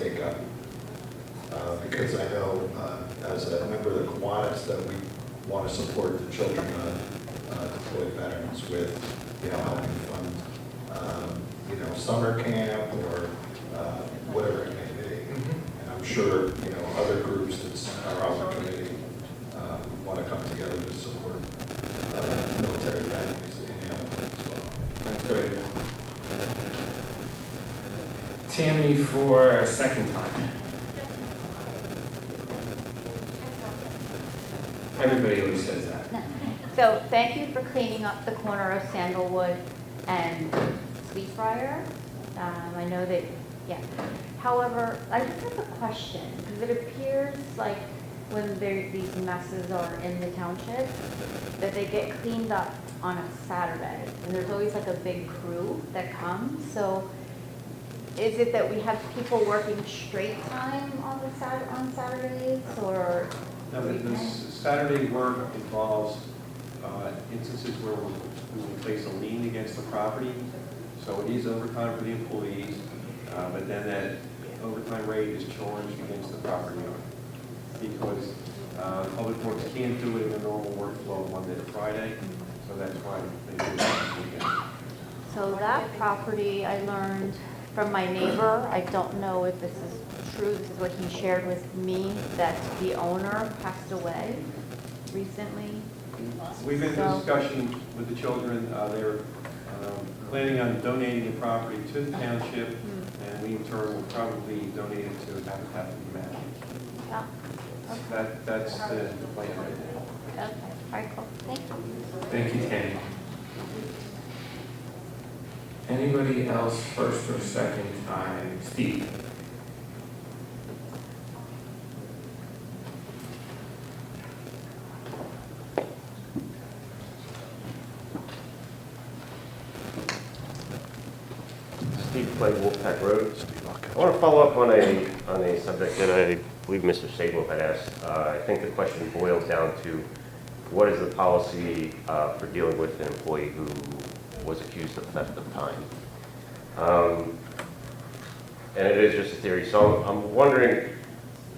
take up. Because I know as a member of the Kiwanis that we want to support the children of deployed veterans with, helping fund, summer camp or whatever it may be. And I'm sure, other groups that are on the committee want to come together to support military families in Hamilton as well. That's great. Tammy for a second time. Everybody always says that. So thank you for cleaning up the corner of Sandalwood and Sweetbriar. I know that, yeah. However, I just have a question, because it appears like when these messes are in the township, that they get cleaned up on a Saturday. And there's always like a big crew that comes. So is it that we have people working straight time on Saturdays, or? No, the Saturday work involves instances where we will place a lien against the property. So it is overtime for the employees, but then that overtime rate is charged against the property owner. Because public works can't do it in the normal workflow Monday to Friday, so that's why they do that this weekend. So that property, I learned from my neighbor, I don't know if this is true, this is what he shared with me, that the owner passed away recently. We've been in discussion with the children. They're planning on donating the property to the township, and we in turn will probably donate it to Habitat for Humanity. Yeah. Okay. That's the plan right now. Okay, all right, cool, thank you. Thank you, Tammy. Anybody else first or second time? Steve? Steve Clay, Wolfpack Road. I want to follow up on a subject that I believe Mr. Sable had asked. I think the question boils down to what is the policy for dealing with an employee who was accused of theft of time? And it is just a theory. So I'm wondering,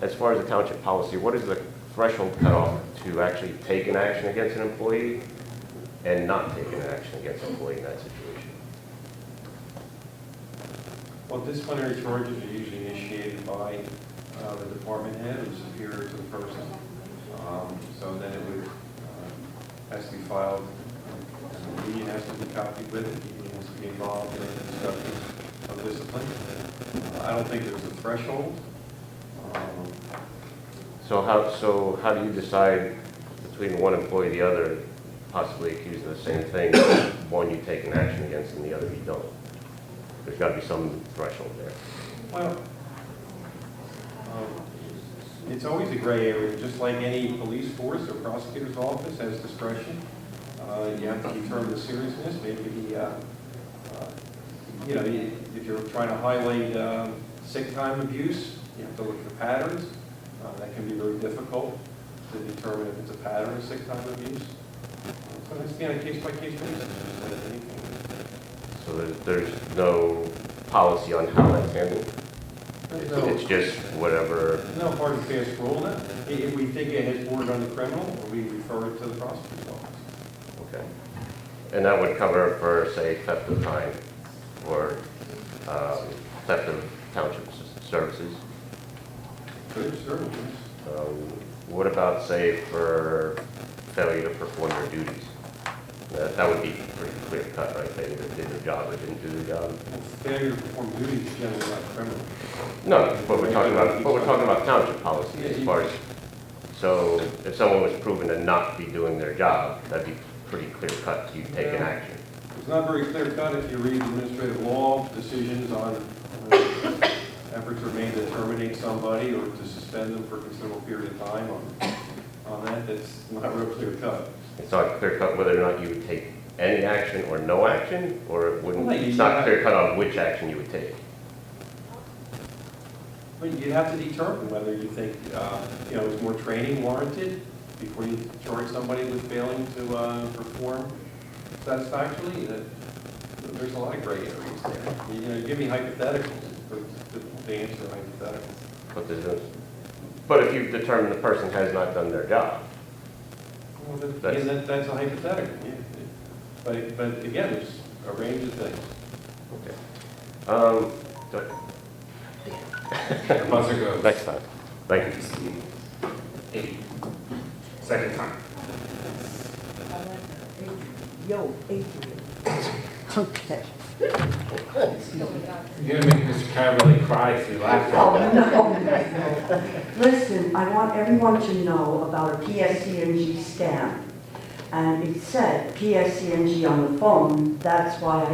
as far as the township policy, what is the threshold cutoff to actually take an action against an employee and not take an action against an employee in that situation? Well, disciplinary charges are usually initiated by the department head who's superior to the person. So then it would has to be filed. The union has to be copied with it. The union has to be involved in the discussion of discipline. I don't think there's a threshold. So how do you decide between one employee and the other, possibly accused of the same thing, one you take an action against and the other you don't? There's got to be some threshold there. Well, it's always a gray area, just like any police force or prosecutor's office has discretion. You have to determine the seriousness. Maybe if you're trying to highlight sick time abuse, you have to look for patterns. That can be very difficult to determine if it's a pattern of sick time abuse. So it's on a case-by-case basis. So there's no policy on how that's handled? It's just whatever. No hard and fast rule on that. If we think it has bordered on the criminal, we refer it to the prosecutor's office. Okay. And that would cover for, say, theft of time or theft of township services? Good, certainly. What about, say, for failure to perform their duties? That would be pretty clear cut, right? They either did their job or didn't do their job. Failure to perform duties is generally not criminal. No, but we're talking about township policy as far as, so if someone was proven to not be doing their job, that'd be pretty clear cut, you take an action. It's not very clear cut if you read administrative law, decisions on efforts are made to terminate somebody or to suspend them for a considerable period of time on that. That's not real clear cut. It's not clear cut whether or not you would take any action or no action, or it wouldn't, Well, it's not clear cut on which action you would take. But you'd have to determine whether you think, is more training warranted before you charge somebody with failing to perform satisfactorily. There's a lot of gray areas there. You give me hypotheticals. the answer hypothetical. But if you've determined the person has not done their job, Well, That's- again, that's a hypothetical, yeah. But again, there's a range of things. good. The buzzer goes. Next time. Thank you. Steve. 8. Second time. Yo, Adrian. Okay. You're gonna make Mr. Caravelli cry if you laugh. Oh, no. Listen, I want everyone to know about a PSCNG scam. And it said PSCNG on the phone, that's why I